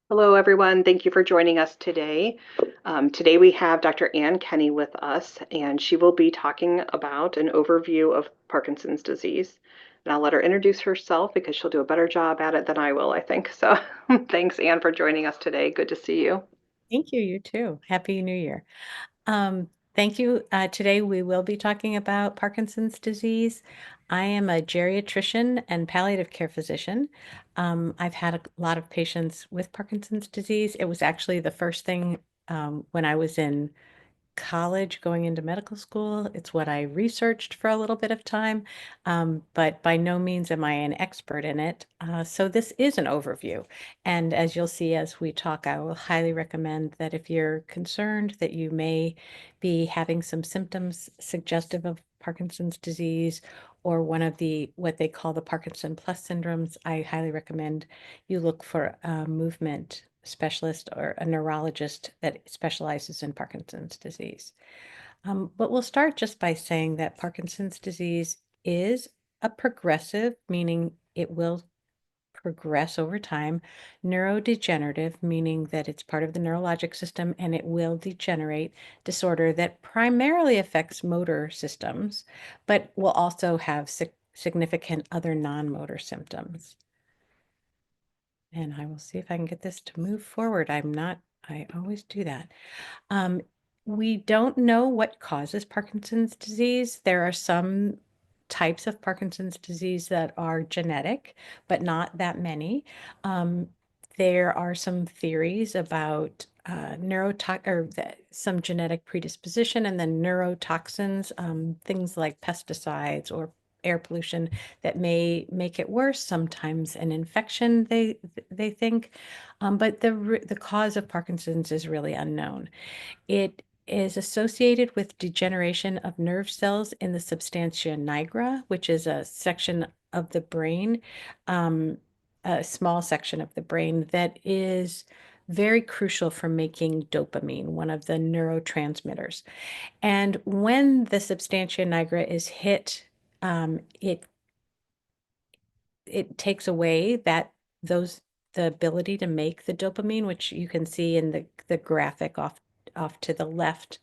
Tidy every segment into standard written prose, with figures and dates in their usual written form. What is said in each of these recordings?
Hello, everyone. Thank you for joining us today. Today we have Dr. Ann Kenny with us, and she will be talking about an overview of Parkinson's disease. And I'll let her introduce herself because she'll do a better job at it than I will, I think. So thanks, Ann, for joining us today. Good to see you. Thank you. You too. Happy New Year. Thank you. Today we will be talking about Parkinson's disease. I am a geriatrician and palliative care physician. I've had a lot of patients with Parkinson's disease. It was actually the first thing when I was in college going into medical school. It's what I researched for a little bit of time, but by no means am I an expert in it. So this is an overview. And as you'll see as we talk, I will highly recommend that if you're concerned that you may be having some symptoms suggestive of Parkinson's disease or one of the what they call the Parkinson plus syndromes, I highly recommend you look for a movement specialist or a neurologist that specializes in Parkinson's disease. But we'll start just by saying that Parkinson's disease is a progressive, meaning it will progress over time, neurodegenerative, meaning that it's part of the neurologic system and it will degenerate, disorder that primarily affects motor systems, but will also have significant other non-motor symptoms. And I will see if I can get this to move forward. I always do that. Um, we don't know what causes Parkinson's disease. There are some types of Parkinson's disease that are genetic, but not that many. Um, there are some theories about some genetic predisposition and then neurotoxins, things like pesticides or air pollution that may make it worse. Sometimes an infection, they think, but the cause of Parkinson's is really unknown. It is associated with degeneration of nerve cells in the substantia nigra, which is a section of the brain, um, a small section of the brain that is very crucial for making dopamine, one of the neurotransmitters. And when the substantia nigra is hit, it takes away those the ability to make the dopamine, which you can see in the graphic off to the left.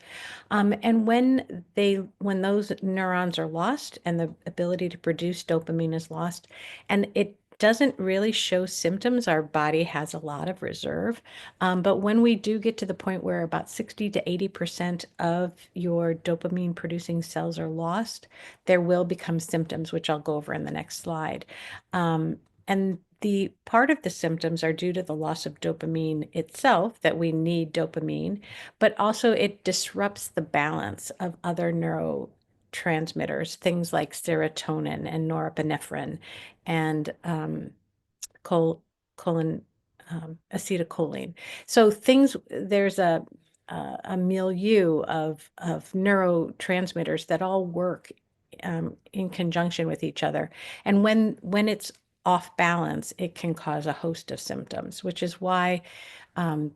And when those neurons are lost and the ability to produce dopamine is lost, and it doesn't really show symptoms, our body has a lot of reserve. But when we do get to the point where about 60 to 80% of your dopamine producing cells are lost, there will become symptoms, which I'll go over in the next slide. And the part of the symptoms are due to the loss of dopamine itself, that we need dopamine, but also it disrupts the balance of other neurotransmitters, things like serotonin and norepinephrine and col colon acetylcholine. So there's a milieu of neurotransmitters that all work in conjunction with each other. And when it's off balance, it can cause a host of symptoms, which is why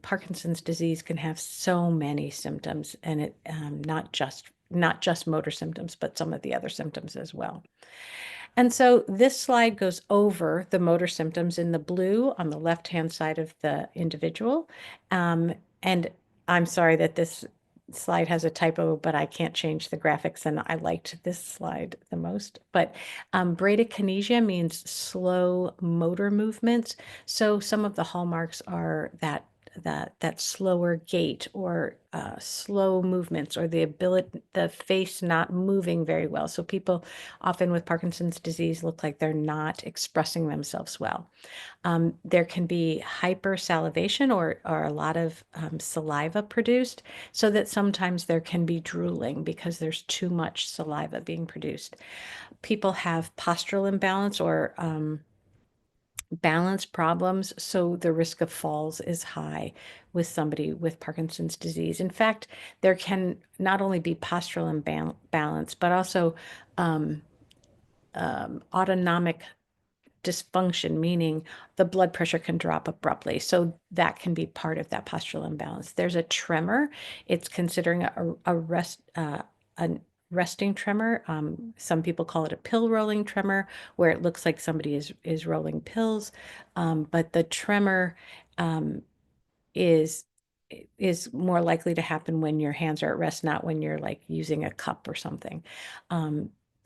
Parkinson's disease can have so many symptoms, and it not just motor symptoms, but some of the other symptoms as well. And so this slide goes over the motor symptoms in the blue on the left-hand side of the individual. And I'm sorry that this slide has a typo, but I can't change the graphics, and I liked this slide the most. But bradykinesia means slow motor movements. So some of the hallmarks are that slower gait or slow movements or the face not moving very well. So people often with Parkinson's disease look like they're not expressing themselves well. There can be hypersalivation or a lot of saliva produced, so that sometimes there can be drooling because there's too much saliva being produced. People have postural imbalance or balance problems, so the risk of falls is high with somebody with Parkinson's disease. In fact, there can not only be postural imbalance, but also um, autonomic dysfunction, meaning the blood pressure can drop abruptly. So that can be part of that postural imbalance. There's a tremor. It's considering a resting tremor. Some people call it a pill rolling tremor, where it looks like somebody is rolling pills. But the tremor is more likely to happen when your hands are at rest, not when you're like using a cup or something.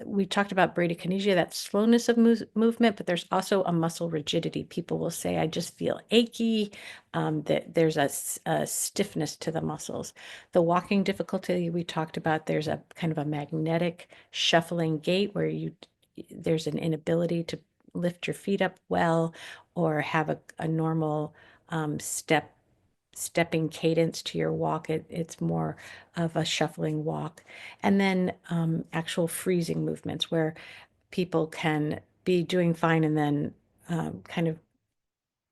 We talked about bradykinesia, that slowness of movement, but there's also a muscle rigidity. People will say, I just feel achy, that there's a stiffness to the muscles. The walking difficulty we talked about, there's a kind of a magnetic shuffling gait where there's an inability to lift your feet up well or have a normal stepping cadence to your walk. It's more of a shuffling walk. And then actual freezing movements where people can be doing fine and then kind of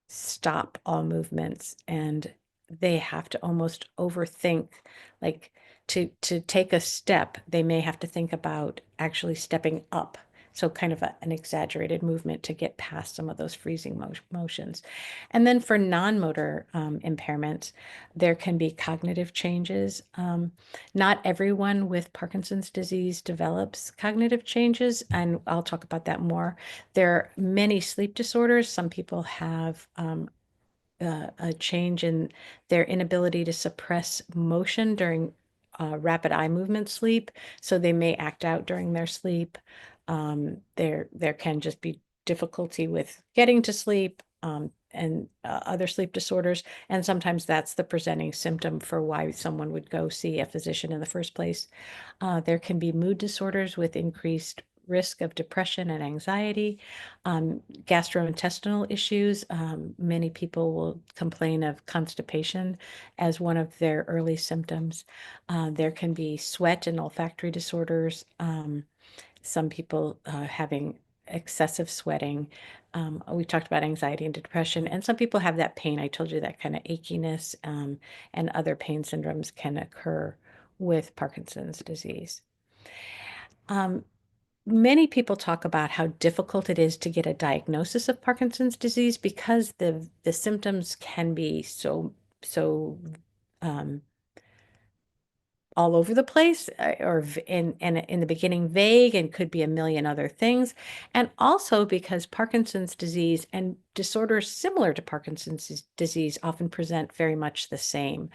stop all movements, and they have to almost overthink, like to take a step, they may have to think about actually stepping up. So kind of an exaggerated movement to get past some of those freezing motions. And then for non-motor impairments, there can be cognitive changes. Not everyone with Parkinson's disease develops cognitive changes, and I'll talk about that more. There are many sleep disorders. Some people have a change in their inability to suppress motion during rapid eye movement sleep, so they may act out during their sleep. There can just be difficulty with getting to sleep, and other sleep disorders, and sometimes that's the presenting symptom for why someone would go see a physician in the first place. There can be mood disorders with increased risk of depression and anxiety, gastrointestinal issues. Many people will complain of constipation as one of their early symptoms. There can be sweat and olfactory disorders. Some people having excessive sweating. We talked about anxiety and depression, and some people have that pain. I told you that kind of achiness, and other pain syndromes can occur with Parkinson's disease. Many people talk about how difficult it is to get a diagnosis of Parkinson's disease because the symptoms can be so um, all over the place, or in the beginning vague, and could be a million other things. And also because Parkinson's disease and disorders similar to Parkinson's disease often present very much the same.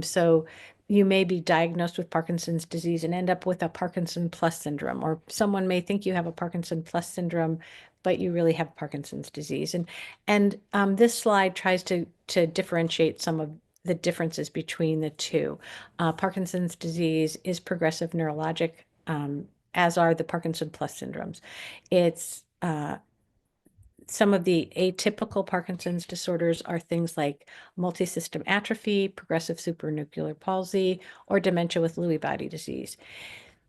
So you may be diagnosed with Parkinson's disease and end up with a Parkinson plus syndrome, or someone may think you have a Parkinson plus syndrome, but you really have Parkinson's disease. And this slide tries to differentiate some of the differences between the two. Parkinson's disease is progressive neurologic, as are the Parkinson plus syndromes. It's some of the atypical Parkinson's disorders are things like multisystem atrophy, progressive supranuclear palsy, or dementia with Lewy body disease.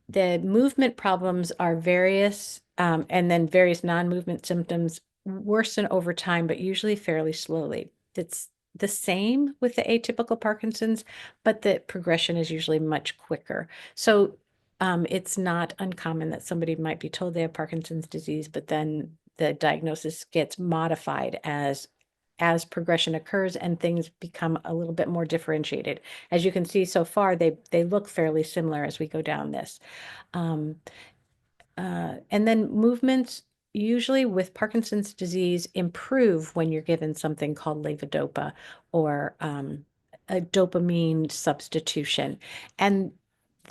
The movement problems are various, and then various non-movement symptoms worsen over time, but usually fairly slowly. It's the same with the atypical Parkinson's, but the progression is usually much quicker. So it's not uncommon that somebody might be told they have Parkinson's disease, but then the diagnosis gets modified as progression occurs and things become a little bit more differentiated. As you can see so far, they look fairly similar as we go down this. And then movements usually with Parkinson's disease improve when you're given something called levodopa, or a dopamine substitution. And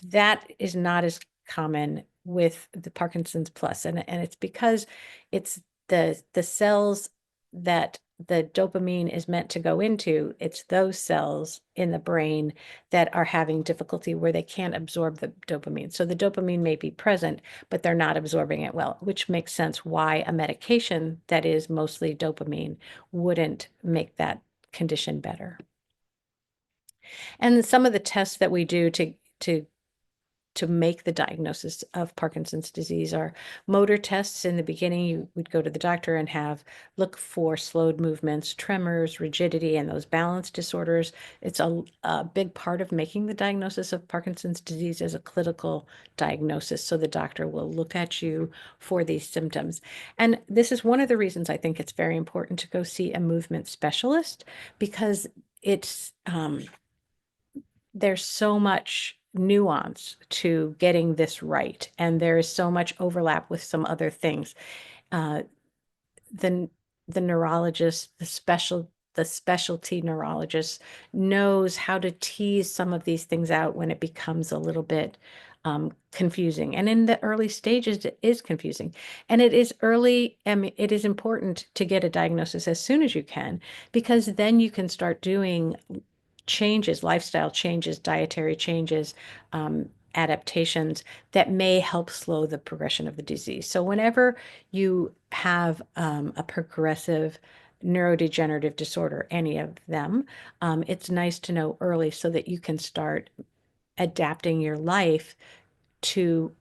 that is not as common with the Parkinson's plus. And it's because it's the cells that the dopamine is meant to go into. It's those cells in the brain that are having difficulty where they can't absorb the dopamine. So the dopamine may be present, but they're not absorbing it well, which makes sense why a medication that is mostly dopamine wouldn't make that condition better. And some of the tests that we do to make the diagnosis of Parkinson's disease are motor tests. In the beginning, you would go to the doctor and look for slowed movements, tremors, rigidity, and those balance disorders. It's a big part of making the diagnosis of Parkinson's disease as a clinical diagnosis. So the doctor will look at you for these symptoms. And this is one of the reasons I think it's very important to go see a movement specialist, because there's so much nuance to getting this right, and there is so much overlap with some other things. The the neurologist, the the specialty neurologist knows how to tease some of these things out when it becomes a little bit confusing. And in the early stages, it is confusing. And it is early, I mean, it is important to get a diagnosis as soon as you can, because then you can start doing changes, lifestyle changes, dietary changes, adaptations that may help slow the progression of the disease. So whenever you have a progressive neurodegenerative disorder, any of them, it's nice to know early so that you can start adapting your life to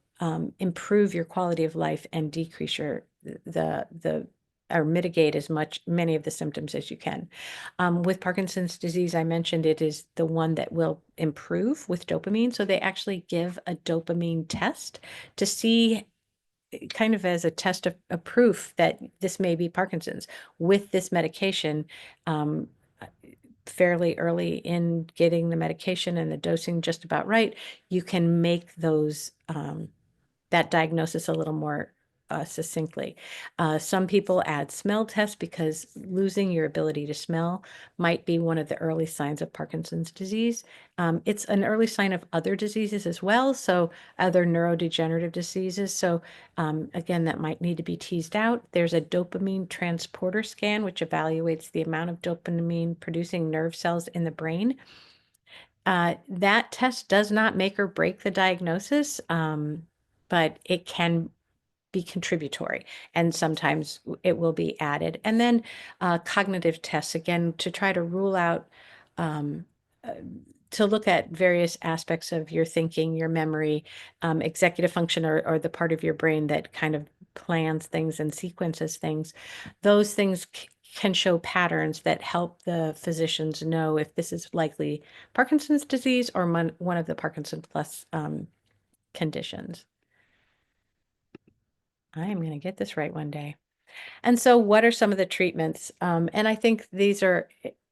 improve your quality of life and decrease the or mitigate as many of the symptoms as you can. With Parkinson's disease, I mentioned it is the one that will improve with dopamine. So they actually give a dopamine test to see, kind of as a test of proof that this may be Parkinson's. With this medication, um, fairly early in getting the medication and the dosing just about right, you can make those that diagnosis a little more succinctly. Some people add smell tests because losing your ability to smell might be one of the early signs of Parkinson's disease. It's an early sign of other diseases as well, so other neurodegenerative diseases. So again, that might need to be teased out. There's a dopamine transporter scan, which evaluates the amount of dopamine producing nerve cells in the brain. That test does not make or break the diagnosis, but it can be contributory, and sometimes it will be added. And then cognitive tests, again, to try to rule out, um, uh, to look at various aspects of your thinking, your memory, executive function, or the part of your brain that kind of plans things and sequences things. Those things can show patterns that help the physicians know if this is likely Parkinson's disease or one of the Parkinson plus conditions. I am going to get this right one day. And so what are some of the treatments? And I think these are,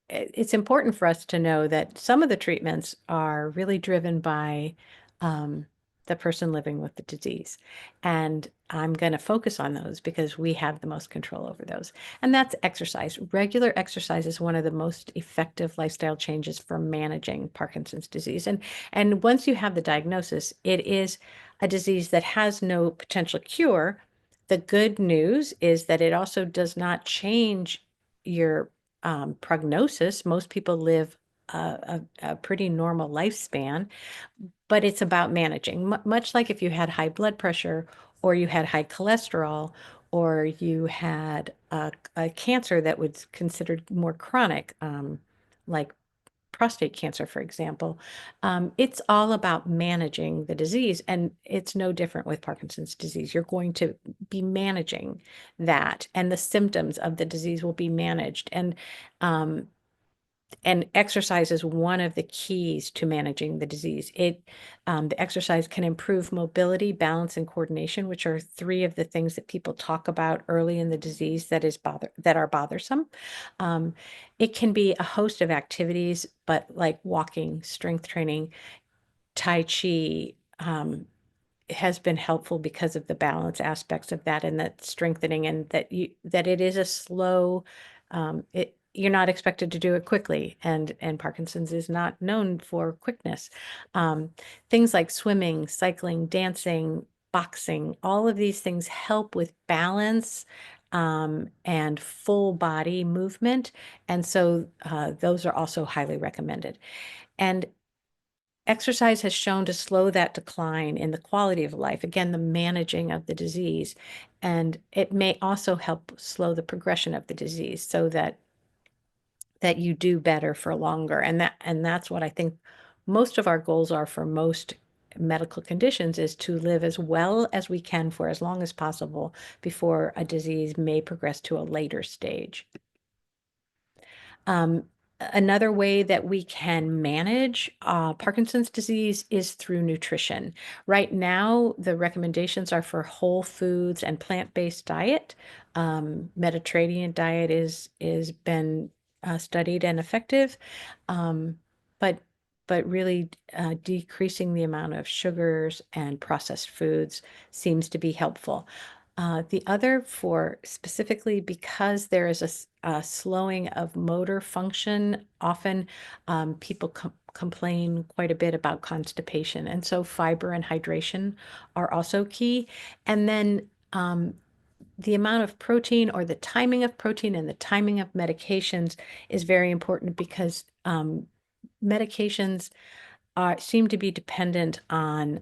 it's important for us to know that some of the treatments are really driven by um, the person living with the disease. And I'm going to focus on those because we have the most control over those. And that's exercise. Regular exercise is one of the most effective lifestyle changes for managing Parkinson's disease. And once you have the diagnosis, it is a disease that has no potential cure. The good news is that it also does not change your prognosis. Most people live a pretty normal lifespan, but it's about managing. Much like if you had high blood pressure, or you had high cholesterol, or you had a cancer that was considered more chronic, like prostate cancer, for example. It's all about managing the disease, and it's no different with Parkinson's disease. You're going to be managing that, and the symptoms of the disease will be managed. Um, and exercise is one of the keys to managing the disease. The exercise can improve mobility, balance, and coordination, which are three of the things that people talk about early in the disease that are bothersome. Um, it can be a host of activities, but like walking, strength training, Tai Chi, has been helpful because of the balance aspects of that, and that strengthening, and that it is a slow, you're not expected to do it quickly, and Parkinson's is not known for quickness. Things like swimming, cycling, dancing, boxing, all of these things help with balance and full body movement, and so those are also highly recommended. And exercise has shown to slow that decline in the quality of life, again, the managing of the disease. And it may also help slow the progression of the disease so that you do better for longer. And that's what I think most of our goals are for most medical conditions, is to live as well as we can for as long as possible before a disease may progress to a later stage. Um, Another way that we can manage Parkinson's disease is through nutrition. Right now, the recommendations are for whole foods and plant-based diet. Mediterranean diet is been studied and effective, um, but really decreasing the amount of sugars and processed foods seems to be helpful. The other for specifically because there is a slowing of motor function, often people complain quite a bit about constipation. And so fiber and hydration are also key. And then the amount of protein or the timing of protein and the timing of medications is very important because medications seem to be dependent on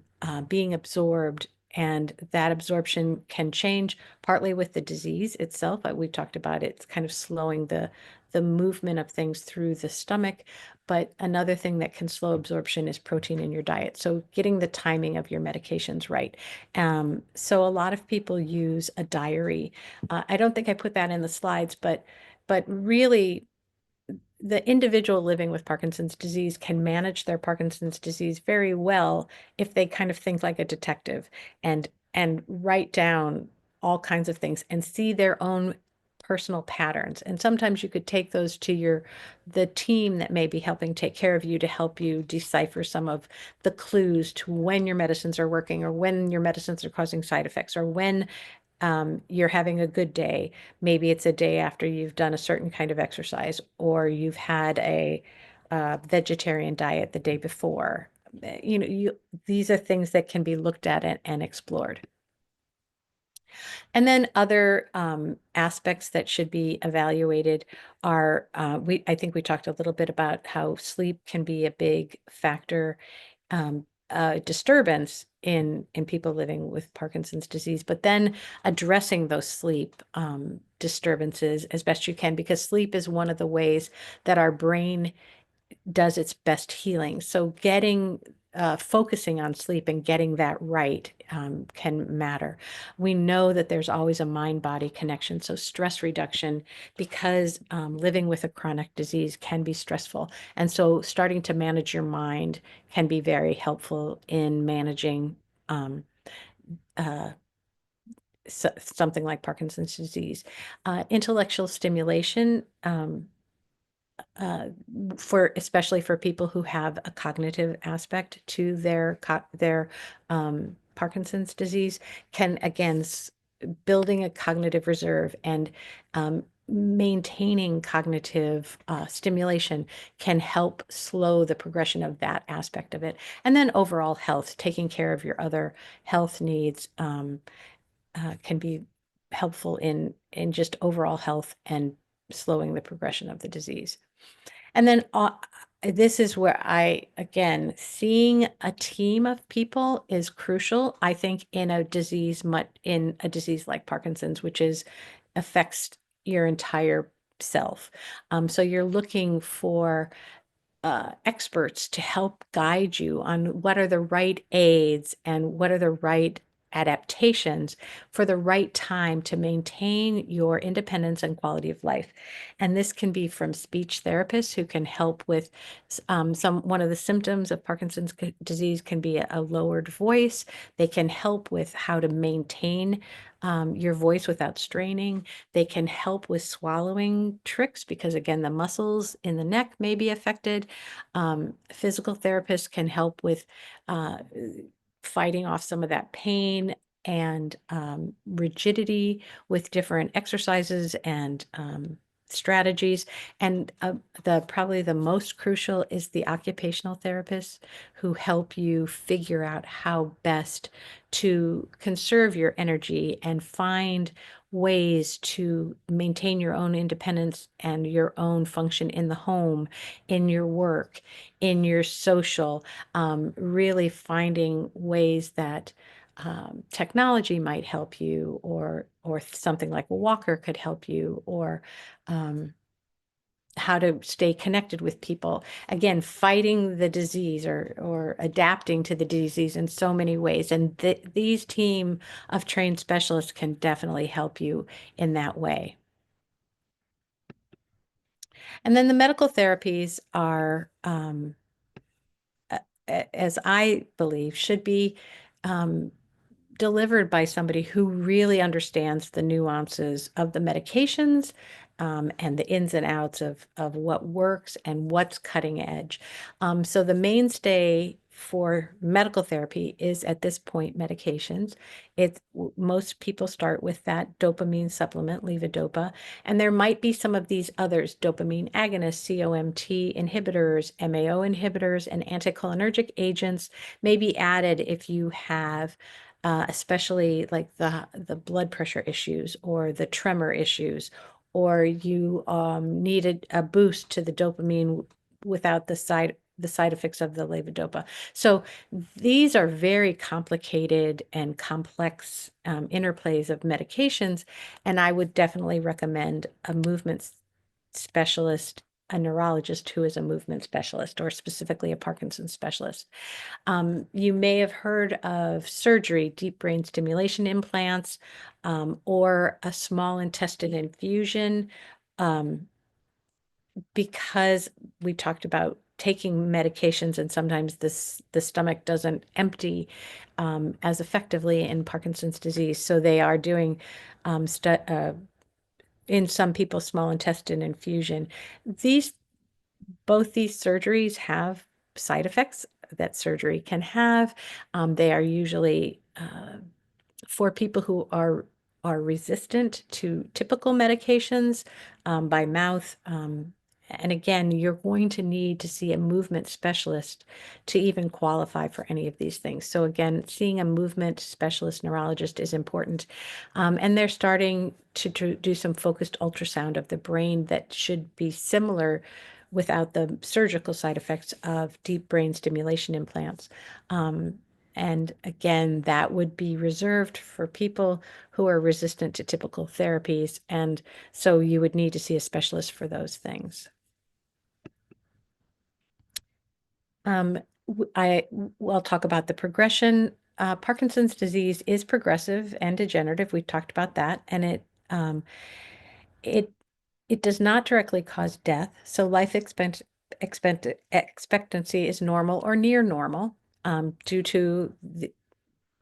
being absorbed, and that absorption can change partly with the disease itself. We've talked about it, it's kind of slowing the movement of things through the stomach. But another thing that can slow absorption is protein in your diet. So getting the timing of your medications right. So a lot of people use a diary. I don't think I put that in the slides, but really the individual living with Parkinson's disease can manage their Parkinson's disease very well if they kind of think like a detective and write down all kinds of things and see their own personal patterns. And sometimes you could take those to the team that may be helping take care of you to help you decipher some of the clues to when your medicines are working or when your medicines are causing side effects or when you're having a good day. Maybe it's a day after you've done a certain kind of exercise, or you've had a vegetarian diet the day before. These are things that can be looked at and explored. And then other aspects that should be evaluated are, I think we talked a little bit about how sleep can be a big factor, disturbance in people living with Parkinson's disease, but then addressing those sleep disturbances as best you can, because sleep is one of the ways that our brain does its best healing. So focusing on sleep and getting that right can matter. We know that there's always a mind-body connection. So stress reduction, because living with a chronic disease can be stressful. And so starting to manage your mind can be very helpful in managing something like Parkinson's disease. Intellectual stimulation, uh, especially for people who have a cognitive aspect to their Parkinson's disease, can again building a cognitive reserve and maintaining cognitive stimulation can help slow the progression of that aspect of it. And then overall health, taking care of your other health needs, can be helpful in just overall health and slowing the progression of the disease. And then this is where again, seeing a team of people is crucial, I think, in a disease like Parkinson's, which affects your entire self. So you're looking for experts to help guide you on what are the right aids and what are the right adaptations for the right time to maintain your independence and quality of life. And this can be from speech therapists who can help with one of the symptoms of Parkinson's disease can be a lowered voice. They can help with how to maintain your voice without straining. They can help with swallowing tricks because, again, the muscles in the neck may be affected. Physical therapists can help with fighting off some of that pain and rigidity with different exercises and strategies. And probably the most crucial is the occupational therapists who help you figure out how best to conserve your energy and find ways to maintain your own independence and your own function in the home, in your work, in your social, really finding ways that technology might help you, or something like a walker could help you, or how to stay connected with people. Again, fighting the disease or adapting to the disease in so many ways. And these team of trained specialists can definitely help you in that way. And then the medical therapies are, as I believe, should be delivered by somebody who really understands the nuances of the medications, and the ins and outs of what works and what's cutting edge. So the mainstay for medical therapy is at this point medications. Most people start with that dopamine supplement, levodopa, and there might be some of these others, dopamine agonists, COMT inhibitors, MAO inhibitors, and anticholinergic agents may be added if you have especially like the blood pressure issues or the tremor issues, or you needed a boost to the dopamine without the side effects of the levodopa. So these are very complicated and complex interplays of medications, and I would definitely recommend a movement specialist, a neurologist who is a movement specialist, or specifically a Parkinson's specialist. You may have heard of surgery, deep brain stimulation implants, or a small intestine infusion. Because we talked about taking medications and sometimes the stomach doesn't empty as effectively in Parkinson's disease. So they are doing in some people small intestine infusion. Both these surgeries have side effects that surgery can have. They are usually for people who are resistant to typical medications by mouth. And again, you're going to need to see a movement specialist to even qualify for any of these things. So again, seeing a movement specialist neurologist is important. And they're starting to do some focused ultrasound of the brain that should be similar without the surgical side effects of deep brain stimulation implants. And again, that would be reserved for people who are resistant to typical therapies. And so you would need to see a specialist for those things. I'll talk about the progression. Parkinson's disease is progressive and degenerative. We talked about that, and it does not directly cause death. So life expectancy is normal or near normal due to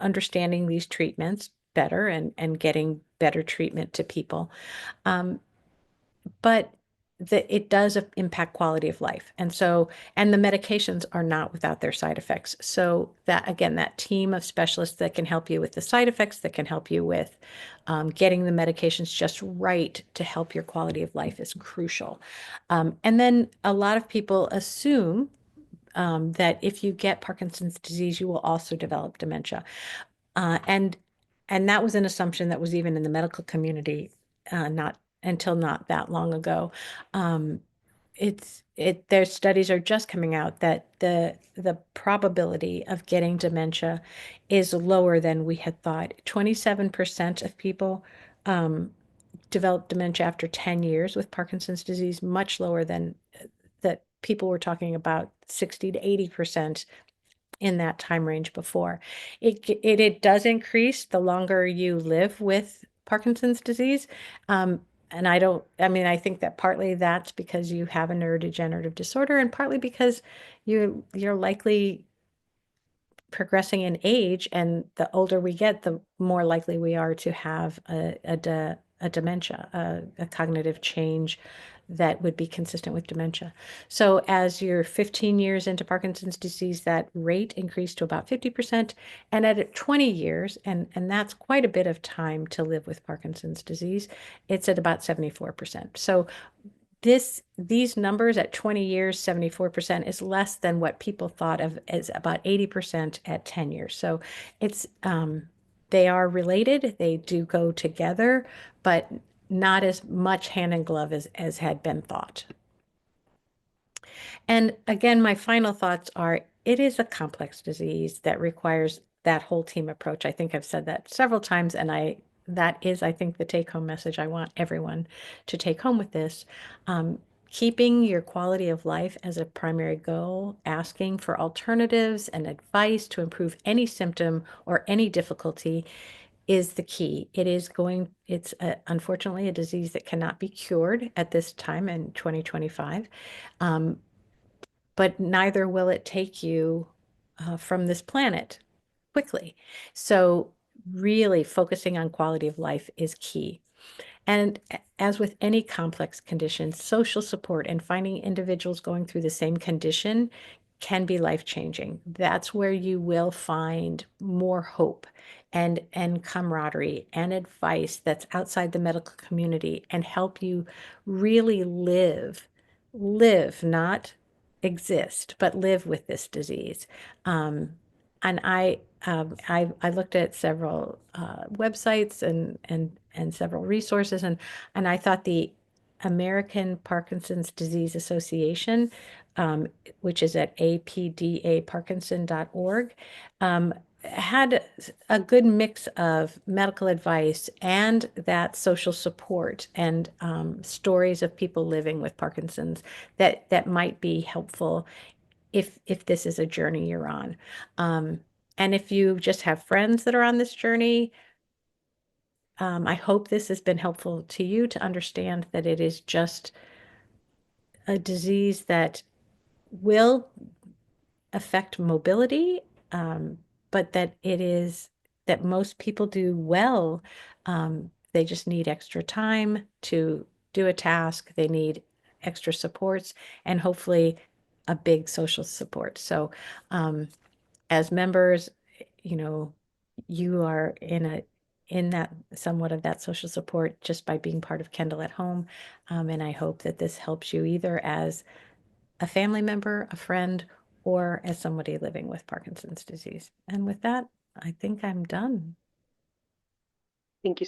understanding these treatments better and getting better treatment to people. But it does impact quality of life. And the medications are not without their side effects. So that, again, that team of specialists that can help you with the side effects, that can help you with getting the medications just right to help your quality of life is crucial. And then a lot of people assume that if you get Parkinson's disease, you will also develop dementia. And that was an assumption that was even in the medical community, not that long ago. Their studies are just coming out that the probability of getting dementia is lower than we had thought. 27% of people develop dementia after 10 years with Parkinson's disease, much lower than that people were talking about 60 to 80% in that time range before. It does increase the longer you live with Parkinson's disease. And I think that partly that's because you have a neurodegenerative disorder, and partly because you're likely progressing in age, and the older we get, the more likely we are to have a dementia, a cognitive change that would be consistent with dementia. So as you're 15 years into Parkinson's disease, that rate increased to about 50%. And at 20 years, and that's quite a bit of time to live with Parkinson's disease, it's at about 74%. So these numbers at 20 years, 74% is less than what people thought of as about 80% at 10 years. So they are related, they do go together, but not as much hand in glove as had been thought. And again, my final thoughts are, it is a complex disease that requires that whole team approach. I think I've said that several times, and that is, I think, the take-home message I want everyone to take home with this. Keeping your quality of life as a primary goal, asking for alternatives and advice to improve any symptom or any difficulty is the key. It's unfortunately a disease that cannot be cured at this time in 2025. But neither will it take you from this planet quickly. So really focusing on quality of life is key. And as with any complex condition, social support and finding individuals going through the same condition can be life-changing. That's where you will find more hope and camaraderie and advice that's outside the medical community and help you really live, not exist, but live with this disease. And I looked at several websites and several resources, and I thought the American Parkinson's Disease Association, um, which is at apdaparkinson.org, had a good mix of medical advice and that social support and stories of people living with Parkinson's that might be helpful if this is a journey you're on. Um, and if you just have friends that are on this journey, I hope this has been helpful to you to understand that it is just a disease that will affect mobility, but that it is that most people do well. They just need extra time to do a task. They need extra supports and hopefully a big social support. So, as members, you know, you are in that somewhat of that social support just by being part of Kendal at Home. And I hope that this helps you either as a family member, a friend, or as somebody living with Parkinson's disease. And with that, I think I'm done. Thank you